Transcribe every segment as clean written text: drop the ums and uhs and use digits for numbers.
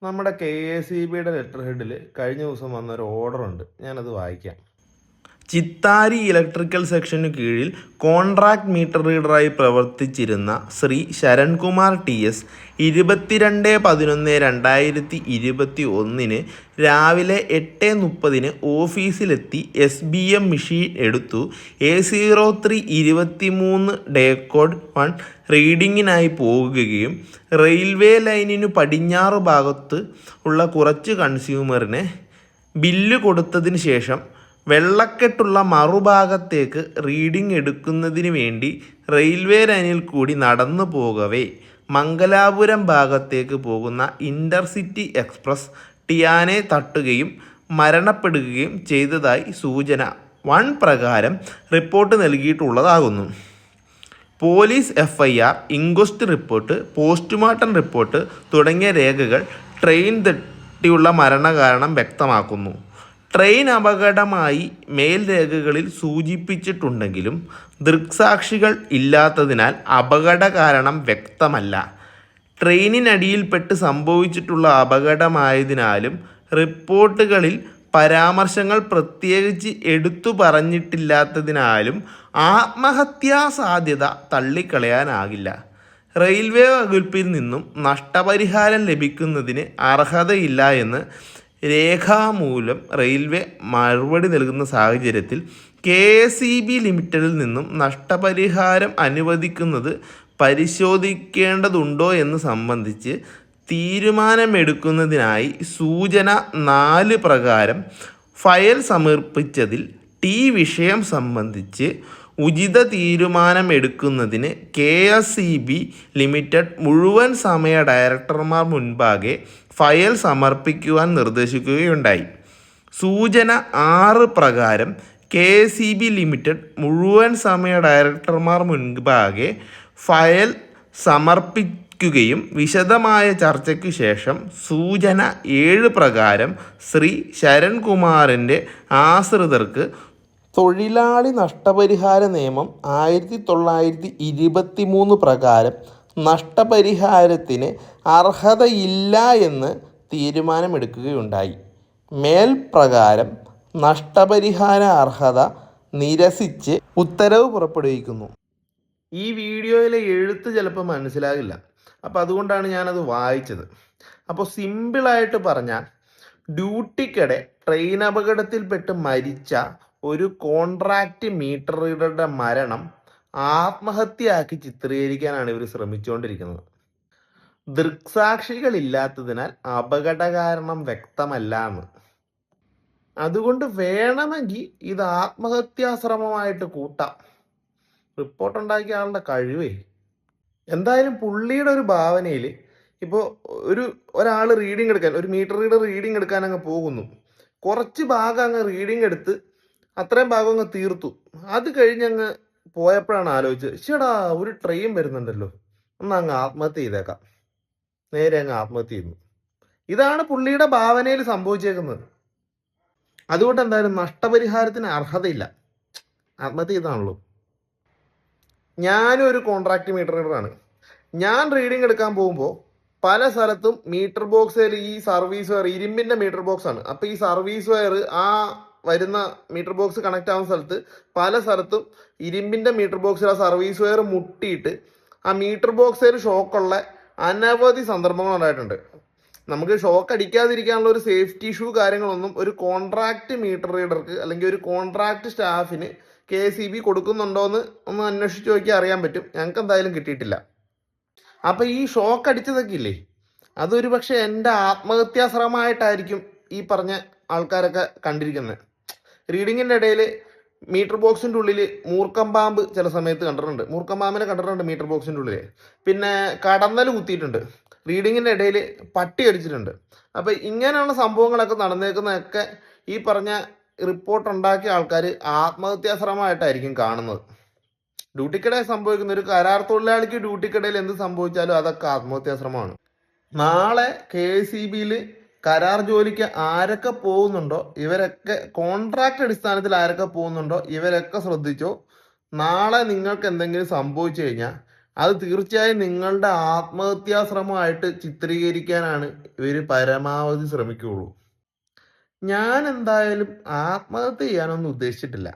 നമ്മുടെ KACBയുടെ ലെറ്റർ ഹെഡിൽ കഴിഞ്ഞ ദിവസം വന്നൊരു ഓർഡറുണ്ട്, ഞാനത് വായിക്കാം. ചിത്താരി ഇലക്ട്രിക്കൽ സെക്ഷനു കീഴിൽ കോൺട്രാക്ട് മീറ്റർ റീഡറായി പ്രവർത്തിച്ചിരുന്ന ശ്രീ ശരൺകുമാർ TS 22/11/2021 രാവിലെ 8:30 ഓഫീസിലെത്തി SBM മെഷീൻ എടുത്തു A0323 ഡേക്കോഡ് 1 റീഡിങ്ങിനായി പോകുകയും റെയിൽവേ ലൈനിനു പടിഞ്ഞാറ് ഭാഗത്ത് ഉള്ള കുറച്ച് കൺസ്യൂമറിന് ബില്ല് കൊടുത്തതിന് ശേഷം വെള്ളക്കെട്ടുള്ള മറുഭാഗത്തേക്ക് റീഡിംഗ് എടുക്കുന്നതിന് വേണ്ടി റെയിൽവേ ലൈനിൽ കൂടി നടന്നു പോകവേ മംഗലാപുരം ഭാഗത്തേക്ക് പോകുന്ന ഇൻ്റർസിറ്റി എക്സ്പ്രസ് ടിയാനെ തട്ടുകയും മരണപ്പെടുകയും ചെയ്തതായി സൂചന 1 പ്രകാരം റിപ്പോർട്ട് നൽകിയിട്ടുള്ളതാകുന്നു. Police FIR, inquest report, postmortem report തുടങ്ങിയ രേഖകൾ ട്രെയിൻ തട്ടിയുള്ള മരണകാരണം വ്യക്തമാക്കുന്നു. ട്രെയിൻ അപകടമായി മേൽരേഖകളിൽ സൂചിപ്പിച്ചിട്ടുണ്ടെങ്കിലും ദൃക്സാക്ഷികൾ ഇല്ലാത്തതിനാൽ അപകട കാരണം വ്യക്തമല്ല. ട്രെയിനിനടിയിൽപ്പെട്ട് സംഭവിച്ചിട്ടുള്ള അപകടമായതിനാലും റിപ്പോർട്ടുകളിൽ പരാമർശങ്ങൾ പ്രത്യേകിച്ച് എടുത്തു പറഞ്ഞിട്ടില്ലാത്തതിനാലും ആത്മഹത്യാ സാധ്യത തള്ളിക്കളയാനാകില്ല. റെയിൽവേ വകുപ്പിൽ നിന്നും നഷ്ടപരിഹാരം ലഭിക്കുന്നതിന് അർഹതയില്ല എന്ന് രേഖാമൂലം റെയിൽവേ മറുപടി നൽകുന്ന സാഹചര്യത്തിൽ KACB ലിമിറ്റഡിൽ നിന്നും നഷ്ടപരിഹാരം അനുവദിക്കുന്നത് പരിശോധിക്കേണ്ടതുണ്ടോ എന്ന് സംബന്ധിച്ച് തീരുമാനമെടുക്കുന്നതിനായി സൂചന 4 പ്രകാരം ഫയൽ സമർപ്പിച്ചതിൽ വിഷയം സംബന്ധിച്ച് ഉചിത തീരുമാനമെടുക്കുന്നതിന് KACB ലിമിറ്റഡ് മുഴുവൻ സമയ ഡയറക്ടർമാർ മുൻപാകെ ഫയൽ സമർപ്പിക്കുവാൻ നിർദ്ദേശിക്കുകയുണ്ടായി. സൂചന 6 പ്രകാരം KACB ലിമിറ്റഡ് മുഴുവൻ സമയ ഡയറക്ടർമാർ മുൻപാകെ ഫയൽ സമർപ്പിക്കുകയും വിശദമായ ചർച്ചയ്ക്കു ശേഷം സൂചന 7 പ്രകാരം ശ്രീ ശരൺകുമാറിൻ്റെ ആശ്രിതർക്ക് തൊഴിലാളി നഷ്ടപരിഹാര നിയമം 1923 പ്രകാരം നഷ്ടപരിഹാരത്തിന് അർഹതയില്ല എന്ന് തീരുമാനമെടുക്കുകയുണ്ടായി. മേൽപ്രകാരം നഷ്ടപരിഹാര അർഹത നിരസിച്ച് ഉത്തരവ് പുറപ്പെടുവിക്കുന്നു. ഈ വീഡിയോയിലെ എഴുത്ത് ചിലപ്പോൾ മനസ്സിലാകില്ല, അപ്പോൾ അതുകൊണ്ടാണ് ഞാനത് വായിച്ചത്. അപ്പോൾ സിമ്പിളായിട്ട് പറഞ്ഞാൽ, ഡ്യൂട്ടിക്കിടെ ട്രെയിൻ അപകടത്തിൽപ്പെട്ട് മരിച്ച ഒരു കോൺട്രാക്റ്റ് മീറ്റർ റീഡറുടെ മരണം ആത്മഹത്യയാക്കി ചിത്രീകരിക്കാനാണ് ഇവർ ശ്രമിച്ചുകൊണ്ടിരിക്കുന്നത്. ദൃക്സാക്ഷികളില്ലാത്തതിനാൽ അപകട കാരണം വ്യക്തമല്ല എന്ന്. അതുകൊണ്ട് വേണമെങ്കിൽ ഇത് ആത്മഹത്യാശ്രമമായിട്ട് കൂട്ടാം. റിപ്പോർട്ടുണ്ടാക്കിയ ആളുടെ കഴിവേ. എന്തായാലും പുള്ളിയുടെ ഒരു ഭാവനയിൽ ഇപ്പോൾ ഒരാൾ റീഡിംഗ് എടുക്കാൻ, ഒരു മീറ്റർ റീഡർ റീഡിംഗ് എടുക്കാൻ അങ്ങ് പോകുന്നു. കുറച്ച് ഭാഗം അങ്ങ് റീഡിംഗ് എടുത്ത് അത്രയും ഭാഗം അങ്ങ് തീർത്തു. അത് കഴിഞ്ഞങ്ങ് പോയപ്പോഴാണ് ആലോചിച്ചത്, ചേടാ ഒരു ട്രെയിൻ വരുന്നുണ്ടല്ലോ, ഒന്ന് അങ്ങ് ആത്മഹത്യ ചെയ്തേക്കാം. നേരെ അങ്ങ് ആത്മഹത്യ ചെയ്യുന്നു. ഇതാണ് പുള്ളിയുടെ ഭാവനയിൽ സംഭവിച്ചേക്കുന്നത്. അതുകൊണ്ട് എന്തായാലും നഷ്ടപരിഹാരത്തിന് അർഹതയില്ല. ആത്മഹത്യ ചെയ്താണല്ലോ. ഞാനും ഒരു കോൺട്രാക്ട് മീറ്റർ റീഡറാണ്. ഞാൻ റീഡിംഗ് എടുക്കാൻ പോകുമ്പോൾ പല സ്ഥലത്തും മീറ്റർ ബോക്സിൽ ഈ സർവീസ് വയർ, ഇരുമ്പിൻ്റെ മീറ്റർ ബോക്സ് ആണ്. അപ്പോൾ ഈ സർവീസ് വയർ ആ വരുന്ന മീറ്റർ ബോക്സ് കണക്ട് ആവുന്ന സ്ഥലത്ത് പല സ്ഥലത്തും ഇരുമ്പിൻ്റെ മീറ്റർ ബോക്സിൽ ആ സർവീസ് വയർ മുട്ടിയിട്ട് ആ മീറ്റർ ബോക്സിൽ ഷോക്കുള്ള അനവധി സന്ദർഭങ്ങൾ ഉണ്ടായിട്ടുണ്ട്. നമുക്ക് ഷോക്ക് അടിക്കാതിരിക്കാനുള്ള ഒരു സേഫ്റ്റി ഇഷ്യൂ കാര്യങ്ങളൊന്നും ഒരു കോൺട്രാക്ട് മീറ്റർ റീഡർക്ക് അല്ലെങ്കിൽ ഒരു കോൺട്രാക്ട് സ്റ്റാഫിന് KACB കൊടുക്കുന്നുണ്ടോ എന്ന് ഒന്ന് അന്വേഷിച്ച് നോക്കിയാൽ അറിയാൻ പറ്റും. ഞങ്ങൾക്ക് എന്തായാലും കിട്ടിയിട്ടില്ല. അപ്പം ഈ ഷോക്ക് അടിച്ചതൊക്കെ ഇല്ലേ, അതൊരു പക്ഷേ എൻ്റെ ആത്മഹത്യാശ്രമമായിട്ടായിരിക്കും ഈ പറഞ്ഞ ആൾക്കാരൊക്കെ കണ്ടിരിക്കുന്നത്. റീഡിങ്ങിൻ്റെ ഇടയിൽ മീറ്റർ ബോക്സിൻ്റെ ഉള്ളിൽ മൂർക്കം പാമ്പ് ചില സമയത്ത് കണ്ടിട്ടുണ്ട്. മൂർക്കം പാമ്പിനെ കണ്ടിട്ടുണ്ട് മീറ്റർ ബോക്സിൻ്റെ ഉള്ളിൽ. പിന്നെ കടന്നൽ കുത്തിയിട്ടുണ്ട്. റീഡിങ്ങിൻ്റെ ഇടയിൽ പട്ടി അടിച്ചിട്ടുണ്ട്. അപ്പോൾ ഇങ്ങനെയുള്ള സംഭവങ്ങളൊക്കെ നടന്നേക്കുന്നതൊക്കെ ഈ പറഞ്ഞ റിപ്പോർട്ട് ഉണ്ടാക്കിയ ആൾക്കാർ ആത്മഹത്യാശ്രമമായിട്ടായിരിക്കും കാണുന്നത്. ഡ്യൂട്ടിക്കിടയിൽ സംഭവിക്കുന്ന ഒരു കരാർ തൊഴിലാളിക്ക് ഡ്യൂട്ടിക്കിടയിൽ എന്ത് സംഭവിച്ചാലും അതൊക്കെ ആത്മഹത്യാശ്രമമാണ്. നാളെ KACBയിൽ കരാർ ജോലിക്ക് ആരൊക്കെ പോകുന്നുണ്ടോ ഇവരൊക്കെ, കോൺട്രാക്ട് അടിസ്ഥാനത്തിൽ ആരൊക്കെ പോകുന്നുണ്ടോ ഇവരൊക്കെ ശ്രദ്ധിച്ചോ. നാളെ നിങ്ങൾക്ക് എന്തെങ്കിലും സംഭവിച്ചു കഴിഞ്ഞാൽ അത് തീർച്ചയായും നിങ്ങളുടെ ആത്മഹത്യാ ശ്രമമായിട്ട് ചിത്രീകരിക്കാനാണ് ഇവർ പരമാവധി ശ്രമിക്കുകയുള്ളൂ. ഞാൻ എന്തായാലും ആത്മഹത്യ ചെയ്യാനൊന്നും ഉദ്ദേശിച്ചിട്ടില്ല.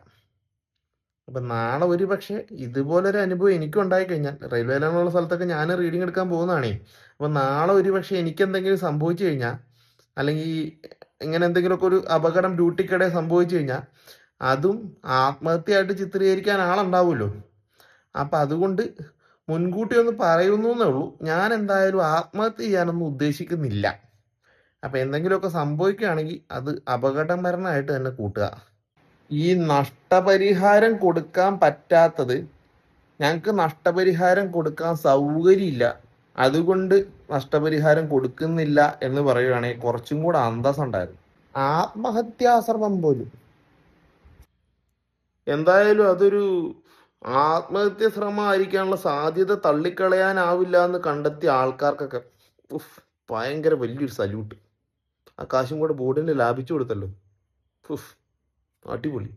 അപ്പൊ നാളെ ഒരു പക്ഷേ ഇതുപോലൊരു അനുഭവം എനിക്കും ഉണ്ടായി കഴിഞ്ഞാൽ, റെയിൽവേ ലൈനുള്ള സ്ഥലത്തൊക്കെ ഞാൻ റീഡിംഗ് എടുക്കാൻ പോകുന്നതാണേ. അപ്പൊ നാളെ ഒരു പക്ഷേ എനിക്ക് എന്തെങ്കിലും സംഭവിച്ചു കഴിഞ്ഞാൽ, അല്ലെങ്കിൽ ഇങ്ങനെ എന്തെങ്കിലുമൊക്കെ ഒരു അപകടം ഡ്യൂട്ടിക്കിടെ സംഭവിച്ചു കഴിഞ്ഞാൽ, അതും ആത്മഹത്യയായിട്ട് ചിത്രീകരിക്കാൻ ആളുണ്ടാവുമല്ലോ. അപ്പൊ അതുകൊണ്ട് മുൻകൂട്ടി ഒന്ന് പറയുന്നു എന്നേ ഉള്ളൂ. ഞാൻ എന്തായാലും ആത്മഹത്യ ചെയ്യാനൊന്നും ഉദ്ദേശിക്കുന്നില്ല. അപ്പൊ എന്തെങ്കിലുമൊക്കെ സംഭവിക്കുകയാണെങ്കിൽ അത് അപകടമരണമായിട്ട് തന്നെ കൂട്ടുക. ഈ നഷ്ടപരിഹാരം കൊടുക്കാൻ പറ്റാത്തത്, ഞങ്ങൾക്ക് നഷ്ടപരിഹാരം കൊടുക്കാൻ സൗകര്യമില്ല, അതുകൊണ്ട് നഷ്ടപരിഹാരം കൊടുക്കുന്നില്ല എന്ന് പറയുകയാണെങ്കിൽ കുറച്ചും കൂടെ അന്തസ്സുണ്ടായിരുന്നു. ആത്മഹത്യാശ്രമം പോലും. എന്തായാലും അതൊരു ആത്മഹത്യ ശ്രമമായിരിക്കാനുള്ള സാധ്യത തള്ളിക്കളയാനാവില്ല എന്ന് കണ്ടെത്തിയ ആൾക്കാർക്കൊക്കെ ഉഫ്, ഭയങ്കര വലിയൊരു സല്യൂട്ട്. ആ കാശും കൂടെ ബോർഡിന് ലാഭിച്ചു കൊടുത്തല്ലോ. ഉഫ്, അടിപൊളി.